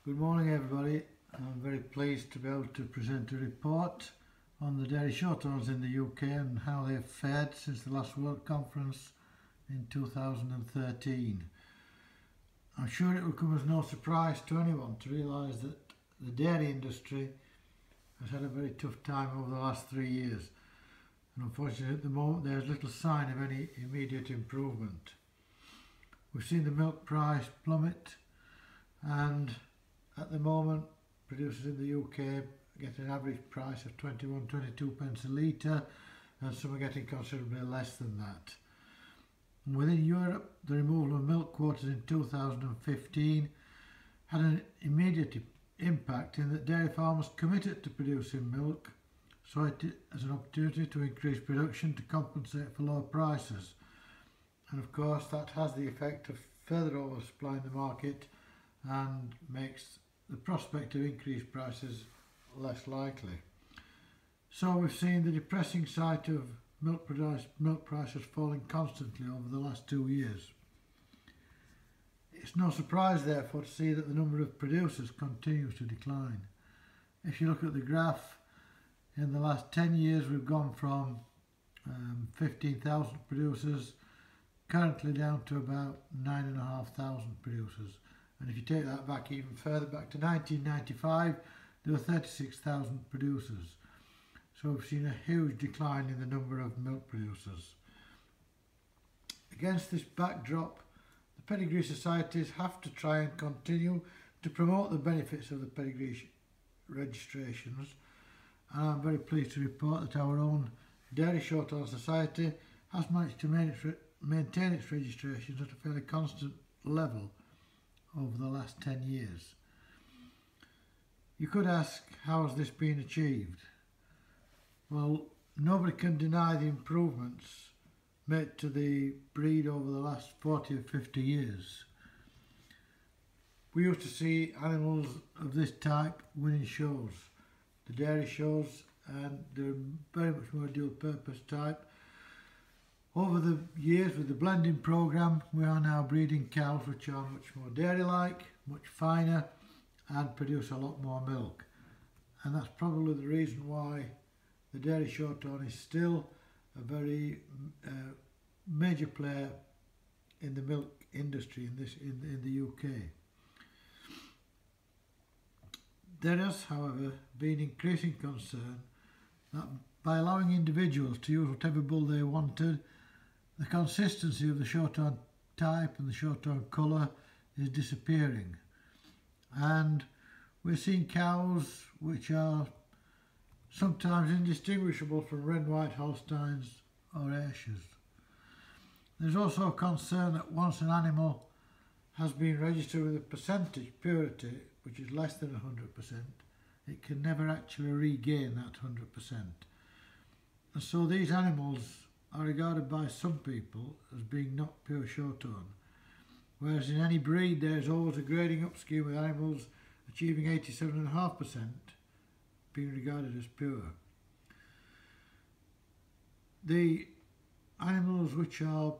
Good morning everybody. I'm very pleased to be able to present a report on the Dairy Shorthorns in the UK and how they've fared since the last World Conference in 2013. I'm sure it will come as no surprise to anyone to realise that the dairy industry has had a very tough time over the last 3 years, and unfortunately at the moment there's little sign of any immediate improvement. We've seen the milk price plummet, and at the moment producers in the UK get an average price of 21-22 pence a litre, and some are getting considerably less than that. And within Europe, the removal of milk quotas in 2015 had an immediate impact in that dairy farmers committed to producing milk, saw it as an opportunity to increase production to compensate for lower prices. And of course that has the effect of further oversupplying the market and makes the prospect of increased prices less likely. So we've seen the depressing sight of milk prices falling constantly over the last 2 years. It's no surprise therefore to see that the number of producers continues to decline. If you look at the graph, in the last 10 years we've gone from 15,000 producers currently down to about 9,500 producers. And if you take that back even further, back to 1995, there were 36,000 producers. So we've seen a huge decline in the number of milk producers. Against this backdrop, the pedigree societies have to try and continue to promote the benefits of the pedigree registrations. And I'm very pleased to report that our own Dairy Shorthorn Society has managed to maintain its registrations at a fairly constant level over the last 10 years. You could ask, how has this been achieved? Well, nobody can deny the improvements made to the breed over the last 40 or 50 years. We used to see animals of this type winning shows, the dairy shows, and they're very much more dual purpose type. Over the years with the blending programme, we are now breeding cows which are much more dairy-like, much finer, and produce a lot more milk. And that's probably the reason why the Dairy Shorthorn is still a very major player in the milk industry in the UK. There has, however, been increasing concern that by allowing individuals to use whatever bull they wanted, the consistency of the Shorthorn type and the Shorthorn colour is disappearing, and we're seeing cows which are sometimes indistinguishable from red and white Holsteins or Ayrshires. There's also a concern that once an animal has been registered with a percentage purity which is less than 100%, it can never actually regain that 100%. And so these animals are regarded by some people as being not pure Shorthorn, whereas in any breed there is always a grading up scheme with animals achieving 87.5% being regarded as pure. The animals which are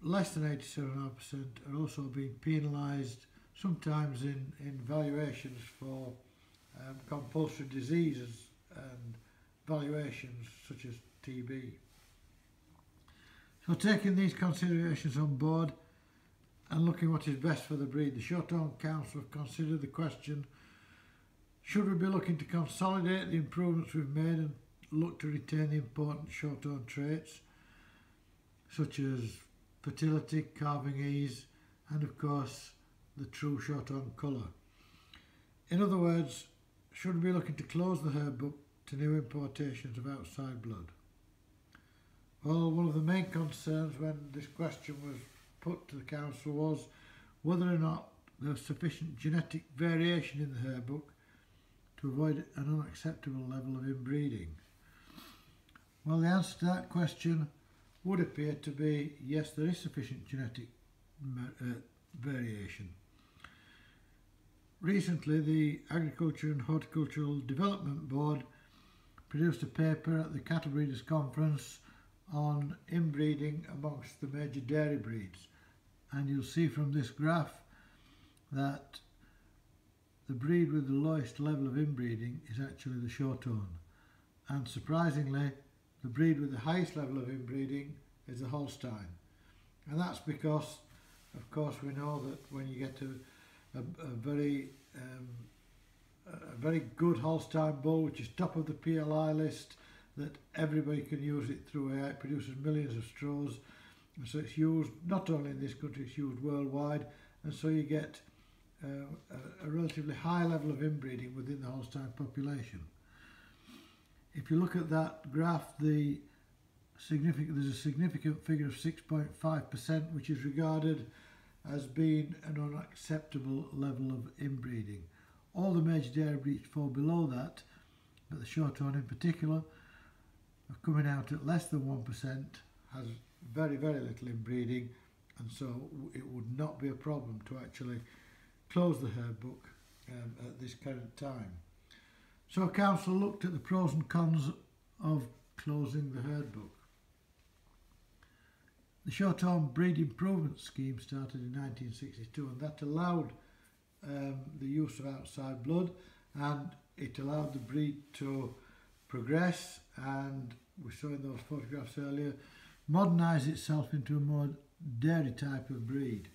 less than 87.5% are also being penalised, sometimes in valuations for compulsory diseases and valuations such as TB. So taking these considerations on board and looking what is best for the breed, the Shorthorn Council have considered the question: should we be looking to consolidate the improvements we've made and look to retain the important Shorthorn traits such as fertility, calving ease, and of course the true Shorthorn colour? In other words, should we be looking to close the herd book to new importations of outside blood? Well, one of the main concerns when this question was put to the council was whether or not there was sufficient genetic variation in the herd book to avoid an unacceptable level of inbreeding. Well, the answer to that question would appear to be yes, there is sufficient genetic variation. Recently, the Agriculture and Horticultural Development Board produced a paper at the Cattle Breeders' Conference on inbreeding amongst the major dairy breeds, and you'll see from this graph that the breed with the lowest level of inbreeding is actually the Shorthorn, and surprisingly the breed with the highest level of inbreeding is the Holstein. And that's because, of course, we know that when you get a very good Holstein bull, which is top of the PLI list, that everybody can use it through AI. It produces millions of straws, and so it's used not only in this country, it's used worldwide, and so you get a relatively high level of inbreeding within the Holstein population. If you look at that graph, there's a significant figure of 6.5%, which is regarded as being an unacceptable level of inbreeding. All the major dairy breeds fall below that, but the Shorthorn in particular, are coming out at less than 1%, has very, very little inbreeding, and so it would not be a problem to actually close the herd book at this current time. So Council looked at the pros and cons of closing the herd book. The Shorthorn Breed Improvement Scheme started in 1962, and that allowed the use of outside blood, and it allowed the breed to progress, and we saw in those photographs earlier, modernise itself into a more dairy type of breed.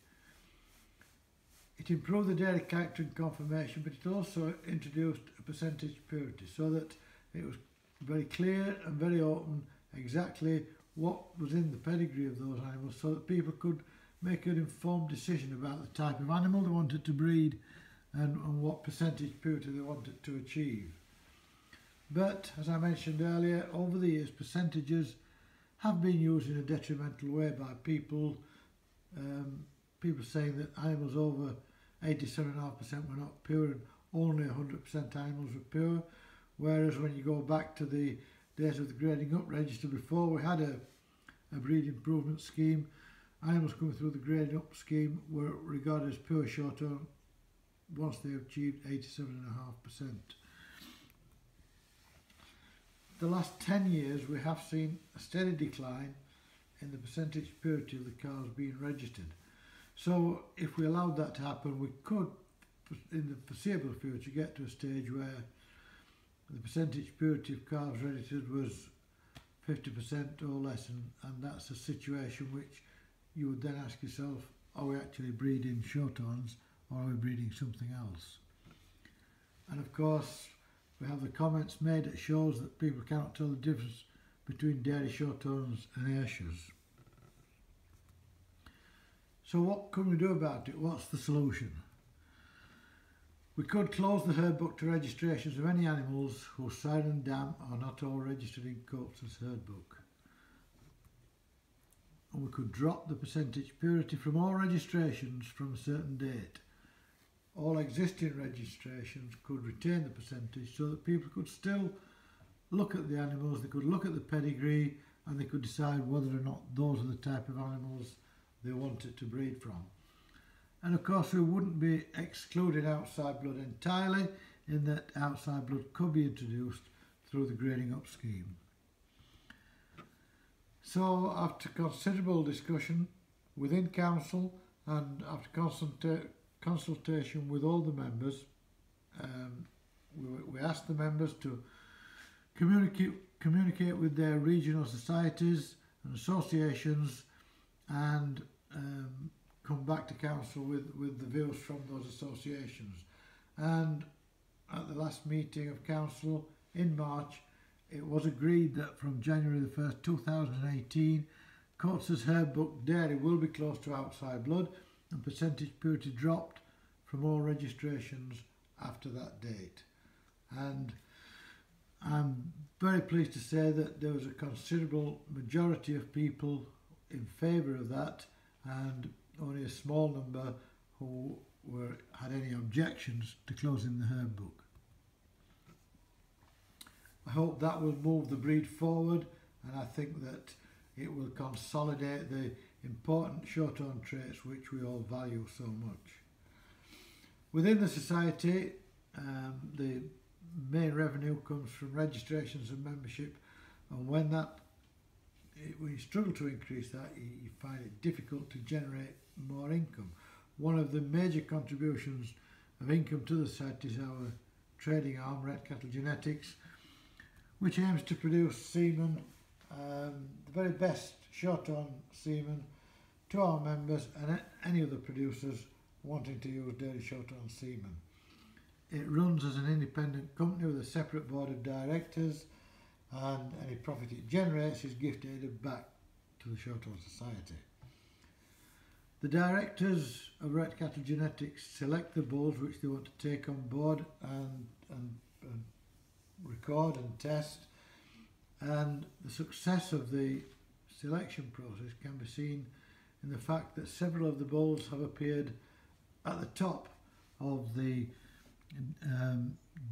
It improved the dairy character and conformation, but it also introduced a percentage purity, so that it was very clear and very open exactly what was in the pedigree of those animals, so that people could make an informed decision about the type of animal they wanted to breed and what percentage purity they wanted to achieve. But, as I mentioned earlier, over the years percentages have been used in a detrimental way by people, people saying that animals over 87.5% were not pure and only 100% animals were pure, whereas when you go back to the days of the grading up register, before we had a breed improvement scheme, animals coming through the grading up scheme were regarded as pure Shorthorn once they achieved 87.5%. The last 10 years we have seen a steady decline in the percentage purity of the cows being registered. So if we allowed that to happen, we could, in the foreseeable future, get to a stage where the percentage purity of calves registered was 50% or less, and that's a situation which you would then ask yourself, are we actually breeding Shorthorns or are we breeding something else? And of course, we have the comments made that shows that people cannot tell the difference between Dairy Shorthorns and Ayrshires. So what can we do about it? What's the solution? We could close the herd book to registrations of any animals whose sire and dam are not all registered in Coates's herd book. And we could drop the percentage purity from all registrations from a certain date. All existing registrations could retain the percentage so that people could still look at the animals, they could look at the pedigree, and they could decide whether or not those are the type of animals they wanted to breed from. And of course we wouldn't be excluding outside blood entirely, in that outside blood could be introduced through the grading up scheme. So after considerable discussion within Council and after consultation with all the members, we asked the members to communicate with their regional societies and associations and come back to Council with the views from those associations. And at the last meeting of Council in March, it was agreed that from January the 1st, 2018, Coates's herd book dairy will be closed to outside blood and percentage purity dropped from all registrations after that date. And I'm very pleased to say that there was a considerable majority of people in favour of that, and only a small number who had any objections to closing the herd book. I hope that will move the breed forward, and I think that it will consolidate the important Shorthorn traits which we all value so much. Within the society, the main revenue comes from registrations and membership, and when you struggle to increase that, you find it difficult to generate more income. One of the major contributions of income to the society is our trading arm, Red Cattle Genetics, which aims to produce semen, the very best Shorthorn semen, to our members and any other producers wanting to use Dairy Shorthorn semen. It runs as an independent company with a separate board of directors, and any profit it generates is gift-aided back to the Shorthorn Society. The directors of Red Cattle Genetics select the bulls which they want to take on board and record and test, and the success of the selection process can be seen in the fact that several of the bulls have appeared at the top of the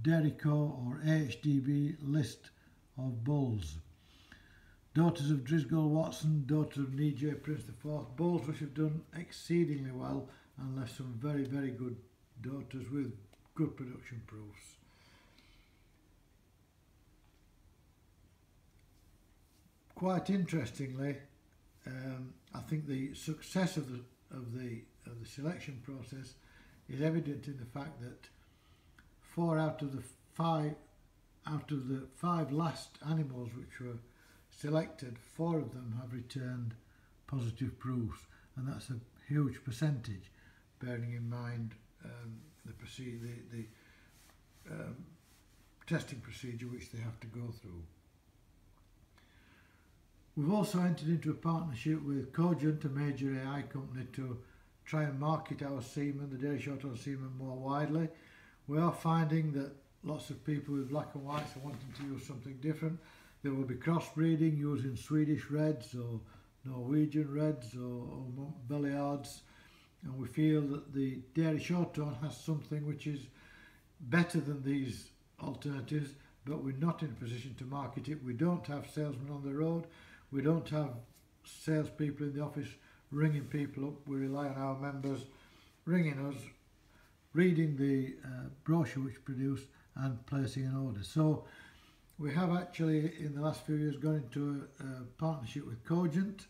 Dairyco or AHDB list of bulls. Daughters of Driscoll Watson, Daughter of Nije Prince IV, bulls which have done exceedingly well and left some very, very good daughters with good production proofs. Quite interestingly, I think the success of the selection process is evident in the fact that 4 out of the 5 last animals which were selected, 4 of them have returned positive proofs, and that's a huge percentage, bearing in mind the testing procedure which they have to go through. We've also entered into a partnership with Cogent, a major AI company, to try and market our semen, the Dairy Shorthorn semen, more widely. We are finding that lots of people with black and whites are wanting to use something different. There will be crossbreeding using Swedish Reds or Norwegian Reds or Belliards, and we feel that the Dairy Shorthorn has something which is better than these alternatives, but we're not in a position to market it. We don't have salesmen on the road. We don't have salespeople in the office ringing people up. We rely on our members ringing us, reading the brochure which produced and placing an order. So we have actually in the last few years gone into a partnership with Cogent,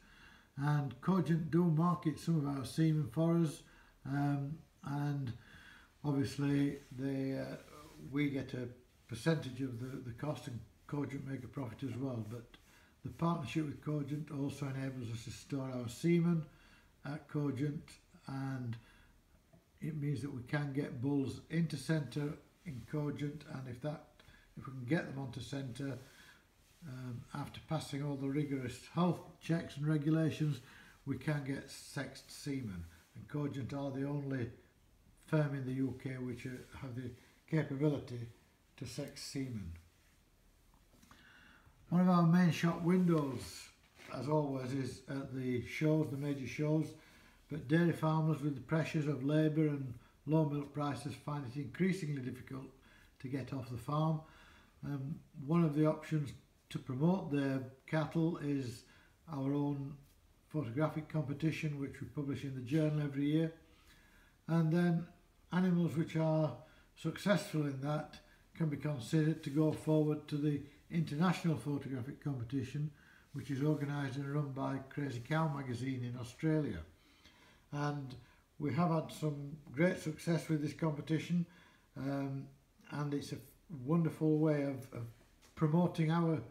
and Cogent do market some of our semen for us, and obviously we get a percentage of the cost, and Cogent make a profit as well. But the partnership with Cogent also enables us to store our semen at Cogent, and it means that we can get bulls into centre in Cogent, and if we can get them onto centre after passing all the rigorous health checks and regulations, we can get sexed semen, and Cogent are the only firm in the UK which have the capability to sex semen. One of our main shop windows, as always, is at the shows, the major shows, but dairy farmers with the pressures of labour and low milk prices find it increasingly difficult to get off the farm. One of the options to promote their cattle is our own photographic competition, which we publish in the journal every year, and then animals which are successful in that can be considered to go forward to the international photographic competition, which is organised and run by Crazy Cow magazine in Australia. And we have had some great success with this competition, and it's a wonderful way of promoting our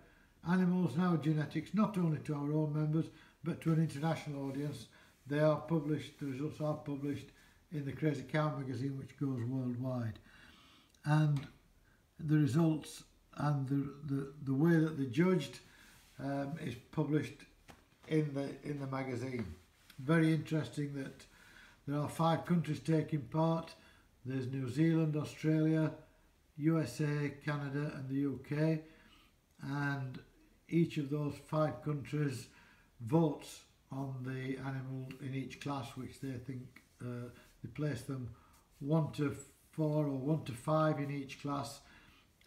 animals and our genetics, not only to our own members but to an international audience. They are published, the results are published in the Crazy Cow magazine, which goes worldwide, and the results and the way that they're judged is published in the magazine. Very interesting that there are 5 countries taking part. There's New Zealand, Australia, USA, Canada and the UK, and each of those 5 countries votes on the animal in each class which they think they place them 1 to 4 or 1 to 5 in each class,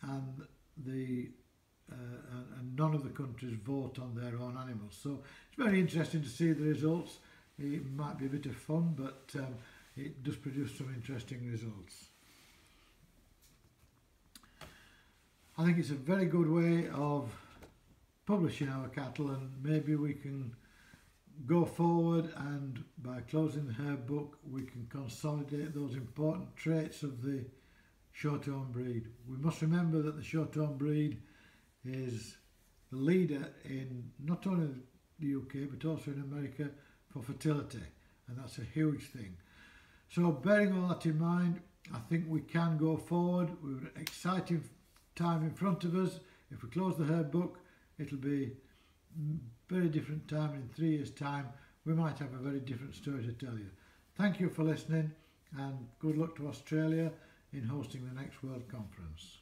and and none of the countries vote on their own animals. So it's very interesting to see the results. It might be a bit of fun, but it does produce some interesting results. I think it's a very good way of publishing our cattle, and maybe we can go forward, and by closing the herb book we can consolidate those important traits of the Shorthorn breed. We must remember that the Shorthorn breed is the leader in not only the UK but also in America for fertility, and that's a huge thing. So bearing all that in mind, I think we can go forward. We've an exciting time in front of us. If we close the herb book, it'll be a very different time. In 3 years' time we might have a very different story to tell you. Thank you for listening, and good luck to Australia in hosting the next World Conference.